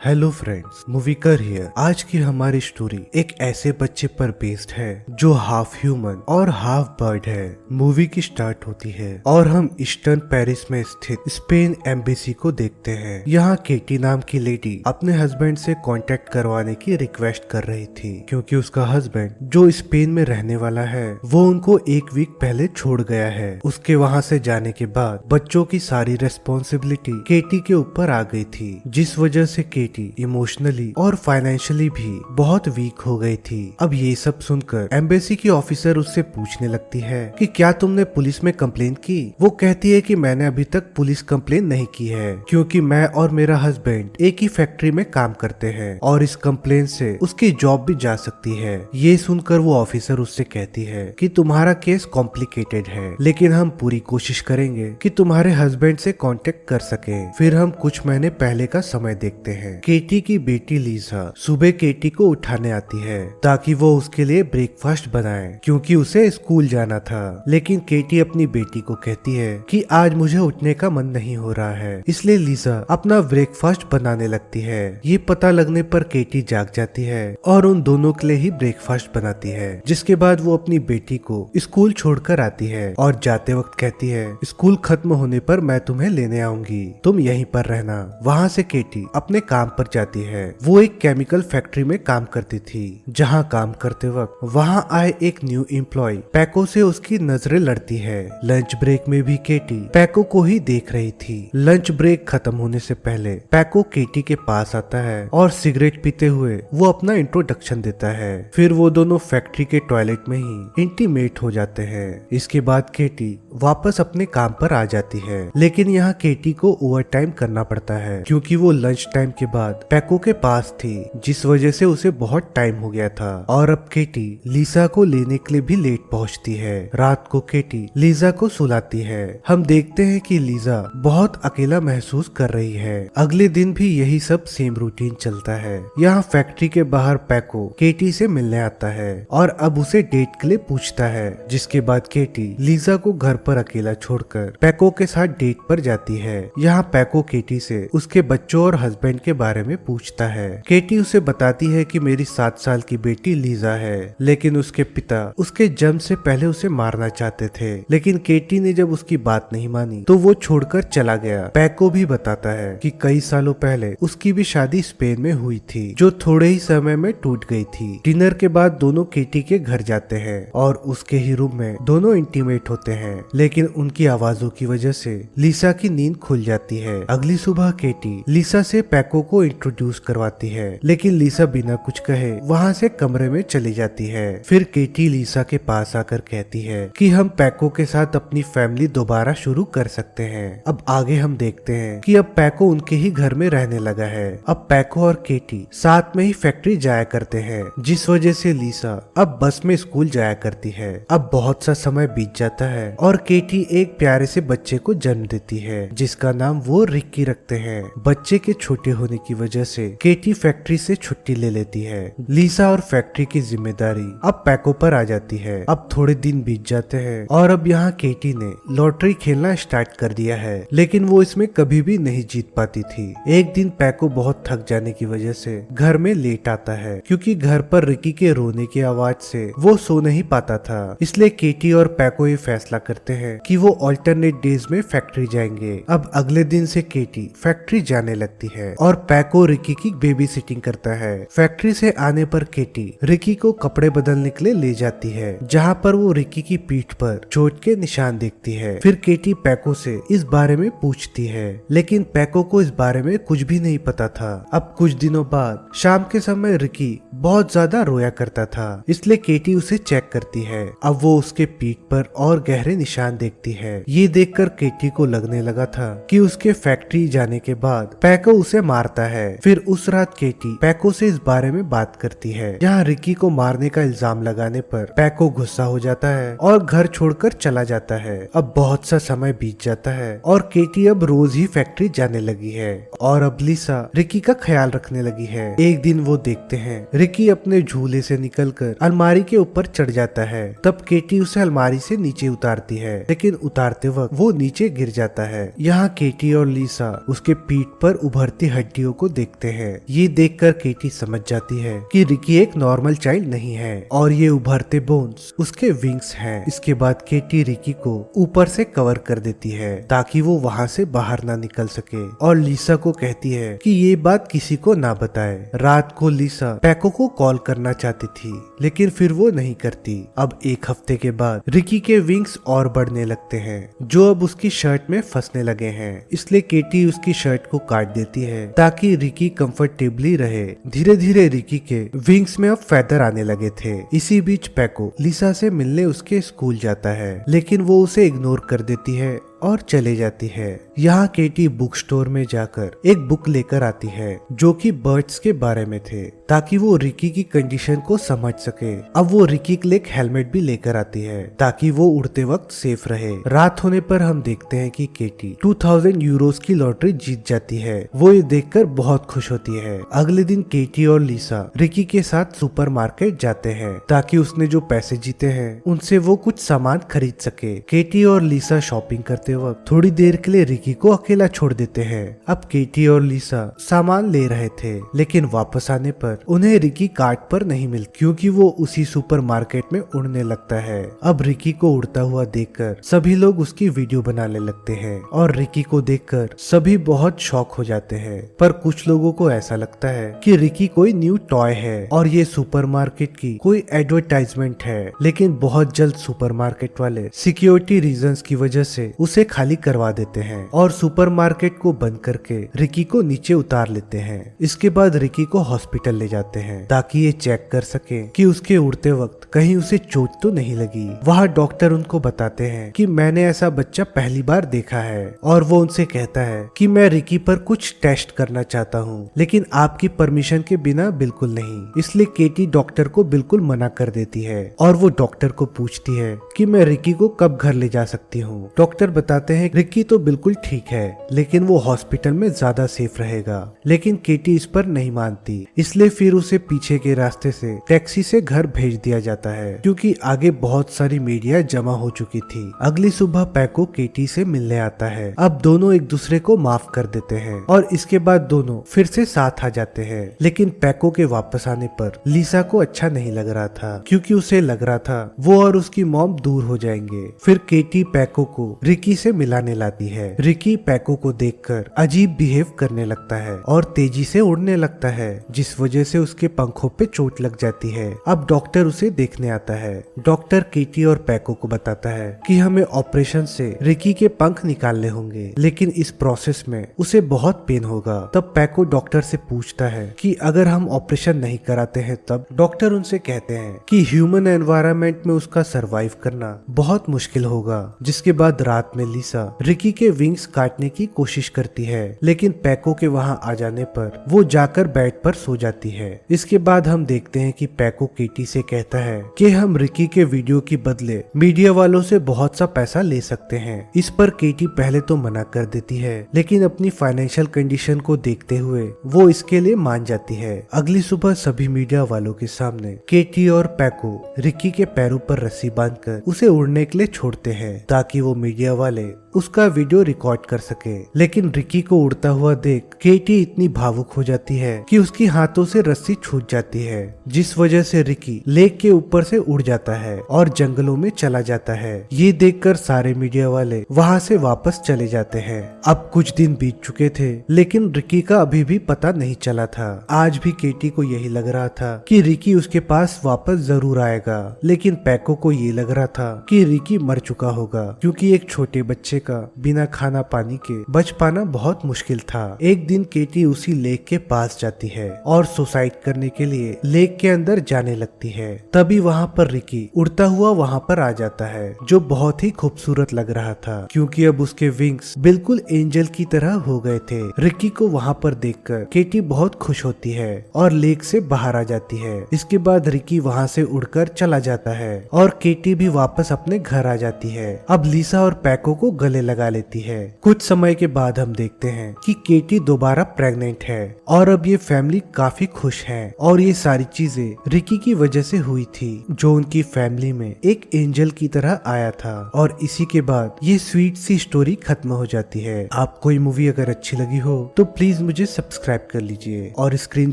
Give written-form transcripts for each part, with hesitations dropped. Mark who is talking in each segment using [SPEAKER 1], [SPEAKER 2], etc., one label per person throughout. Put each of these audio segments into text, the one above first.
[SPEAKER 1] Hello friends, मूवीकर here. आज की हमारी स्टोरी एक ऐसे बच्चे पर बेस्ड है जो हाफ ह्यूमन और हाफ बर्ड है। मूवी की स्टार्ट होती है और हम ईस्टर्न पेरिस में स्थित स्पेन एम्बेसी को देखते हैं। यहाँ केटी नाम की लेडी अपने हस्बैंड से कांटेक्ट करवाने की रिक्वेस्ट कर रही थी क्योंकि उसका हस्बैंड जो स्पेन में रहने वाला है वो उनको एक वीक पहले छोड़ गया है। उसके वहाँ से जाने के बाद बच्चों की सारी रेस्पॉन्सिबिलिटी केटी के ऊपर आ गई थी, जिस वजह से केटी इमोशनली और फाइनेंशियली भी बहुत वीक हो गई थी। अब ये सब सुनकर एम्बेसी की ऑफिसर उससे पूछने लगती है कि क्या तुमने पुलिस में कंप्लेन की। वो कहती है कि मैंने अभी तक पुलिस कंप्लेन नहीं की है क्योंकि मैं और मेरा हस्बैंड एक ही फैक्ट्री में काम करते हैं और इस कंप्लेन से उसकी जॉब भी जा सकती है। ये सुनकर वो ऑफिसर उससे कहती है कि तुम्हारा केस कॉम्प्लिकेटेड है, लेकिन हम पूरी कोशिश करेंगे कि तुम्हारे हस्बैंड से कांटेक्ट कर सके। फिर हम कुछ महीने पहले का समय देखते हैं। केटी की बेटी लीसा सुबह केटी को उठाने आती है ताकि वो उसके लिए ब्रेकफास्ट बनाए क्योंकि उसे स्कूल जाना था। लेकिन केटी अपनी बेटी को कहती है कि आज मुझे उठने का मन नहीं हो रहा है, इसलिए लीसा अपना ब्रेकफास्ट बनाने लगती है। ये पता लगने पर केटी जाग जाती है और उन दोनों के लिए ही ब्रेकफास्ट बनाती है। जिसके बाद वो अपनी बेटी को स्कूल छोड़कर आती है और जाते वक्त कहती है स्कूल खत्म होने पर मैं तुम्हें लेने आऊंगी, तुम यहीं पर रहना। वहाँ से केटी अपने काम पर जाती है। वो एक केमिकल फैक्ट्री में काम करती थी, जहाँ काम करते वक्त वहाँ आए एक न्यू एम्प्लॉय पैको से उसकी नजरें लड़ती है। लंच ब्रेक में भी केटी पैको को ही देख रही थी। लंच ब्रेक खत्म होने से पहले पैको केटी के पास आता है और सिगरेट पीते हुए वो अपना इंट्रोडक्शन देता है। फिर वो दोनों फैक्ट्री के टॉयलेट में ही इंटीमेट हो जाते हैं। इसके बाद केटी वापस अपने काम पर आ जाती है, लेकिन यहाँ केटी को ओवर टाइम करना पड़ता है क्योंकि वो लंच टाइम के बाद पैको के पास थी, जिस वजह से उसे बहुत टाइम हो गया था। और अब केटी लीसा को लेने के लिए भी लेट पहुंचती है। रात को केटी लीजा को सुलाती है। हम देखते हैं कि लीजा बहुत अकेला महसूस कर रही है। अगले दिन भी यही सब सेम रूटीन चलता है। यहाँ फैक्ट्री के बाहर पैको केटी से मिलने आता है और अब उसे डेट के लिए पूछता है। जिसके बाद केटी लीजा को घर पर अकेला छोड़कर पैको के साथ डेट पर जाती है। यहाँ पैको केटी से उसके बच्चों और हस्बैंड के बारे में पूछता है। केटी उसे बताती है कि मेरी 7 साल की बेटी लीजा है, लेकिन उसके पिता उसके जन्म से पहले उसे मारना चाहते थे। लेकिन केटी ने जब उसकी बात नहीं मानी तो वो छोड़कर चला गया। पैको भी बताता है कि कई सालों पहले उसकी भी शादी स्पेन में हुई थी, जो थोड़े ही समय में टूट गई थी। डिनर के बाद दोनों केटी के घर जाते हैं और उसके ही रूम में दोनों इंटीमेट होते हैं, लेकिन उनकी आवाजों की वजह से लीसा की नींद खुल जाती है। अगली सुबह केटी लीसा से पैको को इंट्रोड्यूस करवाती है, लेकिन लीसा बिना कुछ कहे वहाँ से कमरे में चली जाती है। फिर केटी लीसा के पास आकर कहती है कि हम पैको के साथ अपनी फैमिली दोबारा शुरू कर सकते हैं। अब आगे हम देखते हैं कि अब पैको उनके ही घर में रहने लगा है। अब पैको और केटी साथ में ही फैक्ट्री जाया करते हैं, जिस वजह से लीसा अब बस में स्कूल जाया करती है। अब बहुत सा समय बीत जाता है और केटी एक प्यारे से बच्चे को जन्म देती है, जिसका नाम वो रिक्की रखते हैं। बच्चे के छोटे होने की वजह से केटी फैक्ट्री से छुट्टी ले लेती है। लीसा और फैक्ट्री की जिम्मेदारी अब पैको पर आ जाती है। अब थोड़े दिन बीत जाते हैं और अब यहाँ केटी ने लॉटरी खेलना स्टार्ट कर दिया है, लेकिन वो इसमें कभी भी नहीं जीत पाती थी। एक दिन पैको बहुत थक जाने की वजह से घर में लेट आता है क्योंकि घर पर रिकी के रोने की आवाज से वो सो नहीं पाता था। इसलिए केटी और पैको ये फैसला करते हैं कि वो ऑल्टरनेट डेज में फैक्ट्री जाएंगे। अब अगले दिन से केटी फैक्ट्री जाने लगती है और पैको रिकी की बेबी सिटिंग करता है। फैक्ट्री से आने पर केटी रिकी को कपड़े बदलने के लिए ले जाती है, जहाँ पर वो रिकी की पीठ पर चोट के निशान देखती है। फिर केटी पैको से इस बारे में पूछती है, लेकिन पैको को इस बारे में कुछ भी नहीं पता था। अब कुछ दिनों बाद शाम के समय रिकी बहुत ज्यादा रोया करता था, इसलिए केटी उसे चेक करती है। अब वो उसके पीठ पर और गहरे निशान देखती है। ये देखकर केटी को लगने लगा था कि उसके फैक्ट्री जाने के बाद पैको उसे मारता है। फिर उस रात केटी पैको से इस बारे में बात करती है। यहाँ रिकी को मारने का इल्जाम लगाने पर पैको गुस्सा हो जाता है और घर छोड़कर चला जाता है। अब बहुत सा समय बीत जाता है और केटी अब रोज ही फैक्ट्री जाने लगी है और अब लीसा रिकी का ख्याल रखने लगी है। एक दिन वो देखते हैं रिकी अपने झूले से निकलकर अलमारी के ऊपर चढ़ जाता है। तब केटी उसे अलमारी से नीचे उतारती है है, लेकिन उतारते वक्त वो नीचे गिर जाता है। यहाँ केटी और लिसा उसके पीठ पर उभरती हड्डियों को देखते हैं। ये देखकर केटी समझ जाती है कि रिकी एक नॉर्मल चाइल्ड नहीं है और ये उभरते बोन्स उसके विंग्स हैं। इसके बाद केटी रिकी को ऊपर से कवर कर देती है ताकि वो वहाँ से बाहर ना निकल सके और लिसा को कहती है कि ये बात किसी को ना बताए। रात को लिसा पैको को कॉल करना चाहती थी लेकिन फिर वो नहीं करती। अब एक हफ्ते के बाद रिकी के विंग्स और बढ़ने लगते हैं जो अब उसकी शर्ट में फंसने लगे हैं, इसलिए केटी उसकी शर्ट को काट देती है ताकि रिकी कंफर्टेबली रहे। धीरे धीरे रिकी के विंग्स में अब फेदर आने लगे थे। इसी बीच पैको लिसा से मिलने उसके स्कूल जाता है लेकिन वो उसे इग्नोर कर देती है और चले जाती है। यहाँ केटी बुक स्टोर में जाकर एक बुक लेकर आती है जो कि बर्ड्स के बारे में थे ताकि वो रिकी की कंडीशन को समझ सके। अब वो रिकी के लिए एक हेलमेट भी लेकर आती है ताकि वो उड़ते वक्त सेफ रहे। रात होने पर हम देखते हैं कि केटी 2000 यूरोस की लॉटरी जीत जाती है। वो ये देखकर बहुत खुश होती है। अगले दिन केटी और लिसा रिकी के साथ सुपरमार्केट जाते हैं ताकि उसने जो पैसे जीते हैं उनसे वो कुछ सामान खरीद सके। केटी और लिसा शॉपिंग करते वक्त थोड़ी देर के लिए रिकी को अकेला छोड़ देते हैं। अब केटी और लिसा सामान ले रहे थे लेकिन वापस आने पर उन्हें रिकी कार्ट पर नहीं मिलती क्योंकि वो उसी सुपरमार्केट में उड़ने लगता है। अब रिकी को उड़ता हुआ देखकर सभी लोग उसकी वीडियो बनाने लगते हैं और रिकी को देखकर सभी बहुत शॉक हो जाते हैं। पर कुछ लोगों को ऐसा लगता है कि रिकी कोई न्यू टॉय है और ये सुपरमार्केट की कोई एडवर्टाइजमेंट है, लेकिन बहुत जल्द सुपरमार्केट वाले सिक्योरिटी रीजंस की वजह से उसे खाली करवा देते हैं और सुपरमार्केट को बंद करके रिकी को नीचे उतार लेते हैं। इसके बाद रिकी को हॉस्पिटल ले जाते हैं ताकि ये चेक कर सके कि उसके उड़ते वक्त कहीं उसे चोट तो नहीं लगी। वहाँ डॉक्टर उनको बताते हैं कि मैंने ऐसा बच्चा पहली बार देखा है और वो उनसे कहता है कि मैं रिकी पर कुछ टेस्ट करना चाहता हूँ लेकिन आपकी परमिशन के बिना बिल्कुल नहीं। इसलिए केटी डॉक्टर को बिल्कुल मना कर देती है और वो डॉक्टर को पूछती है कि मैं रिकी को कब घर ले जा सकती हूँ। डॉक्टर बताते हैं रिकी तो बिल्कुल ठीक है लेकिन वो हॉस्पिटल में ज्यादा सेफ रहेगा, लेकिन केटी इस पर नहीं मानती। इसलिए फिर उसे पीछे के रास्ते से टैक्सी से घर भेज दिया जाता है क्योंकि आगे बहुत सारी मीडिया जमा हो चुकी थी। अगली सुबह पैको केटी से मिलने आता है। अब दोनों एक दूसरे को माफ कर देते हैं और इसके बाद दोनों फिर से साथ आ जाते हैं। लेकिन पैको के वापस आने पर लिसा को अच्छा नहीं लग रहा था क्योंकि उसे लग रहा था वो और उसकी मॉम दूर हो जाएंगे। फिर केटी पैको को रिकी से मिलाने लाती है। रिकी पैको को देखकर अजीब बिहेव करने लगता है और तेजी से उड़ने लगता है जिस वजह से उसके पंखों पे चोट लग जाती है। अब डॉक्टर उसे देखने आता है। डॉक्टर केटी और पैको को बताता है कि हमें ऑपरेशन से रिकी के पंख निकालने होंगे लेकिन इस प्रोसेस में उसे बहुत पेन होगा। तब पैको डॉक्टर से पूछता है कि अगर हम ऑपरेशन नहीं कराते हैं तब। डॉक्टर उनसे कहते हैं कि ह्यूमन एनवायरनमेंट में उसका सरवाइव करना बहुत मुश्किल होगा। जिसके बाद रात में लिसा रिकी के विंग्स काटने की कोशिश करती है लेकिन पैको के वहाँ आ जाने पर वो जाकर बेड पर सो जाती है। इसके बाद हम देखते हैं कि पैको केटी से कहता है कि हम रिकी के वीडियो की बदले मीडिया वालों से बहुत सा पैसा ले सकते हैं। इस पर केटी पहले तो मना कर देती है लेकिन अपनी फाइनेंशियल कंडीशन को देखते हुए वो इसके लिए मान जाती है। अगली सुबह सभी मीडिया वालों के सामने केटी और पैको रिकी के पैरों पर रस्सी बांधकर उसे उड़ने के लिए छोड़ते हैं ताकि वो मीडिया वाले उसका वीडियो रिकॉर्ड कर सके। लेकिन रिकी को उड़ता हुआ देख केटी इतनी भावुक हो जाती है कि उसकी हाथों से रस्सी छूट जाती है जिस वजह से रिकी लेक के ऊपर से उड़ जाता है और जंगलों में चला जाता है। ये देखकर सारे मीडिया वाले वहाँ से वापस चले जाते हैं। अब कुछ दिन बीत चुके थे लेकिन रिकी का अभी भी पता नहीं चला था। आज भी केटी को यही लग रहा था कि रिकी उसके पास वापस जरूर आएगा, लेकिन पैको को ये लग रहा था कि रिकी मर चुका होगा क्योंकि एक छोटे बच्चे का बिना खाना पानी के बच पाना बहुत मुश्किल था। एक दिन केटी उसी लेक के पास जाती है और सुसाइड करने के लिए लेक के अंदर जाने लगती है। तभी वहाँ पर रिकी उड़ता हुआ वहाँ पर आ जाता है जो बहुत ही खूबसूरत लग रहा था क्योंकि अब उसके विंग्स बिल्कुल एंजल की तरह हो गए थे। रिकी को वहाँ पर देखकर केटी बहुत खुश होती है और लेक से बाहर आ जाती है। इसके बाद रिकी वहाँ से उड़कर चला जाता है और केटी भी वापस अपने घर आ जाती है। अब लिसा और पैको को गले गले लगा लेती है। कुछ समय के बाद हम देखते हैं कि केटी दोबारा प्रेग्नेंट है और अब ये फैमिली काफी खुश है और ये सारी चीजें रिकी की वजह से हुई थी, जो उनकी फैमिली में एक एंजल की तरह आया था। और इसी के बाद ये स्वीट सी स्टोरी खत्म हो जाती है। आपको ये मूवी अगर अच्छी लगी हो तो प्लीज मुझे सब्सक्राइब कर लीजिए और स्क्रीन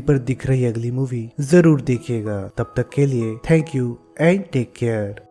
[SPEAKER 1] पर दिख रही अगली मूवी जरूर देखिएगा। तब तक के लिए thank you and take care.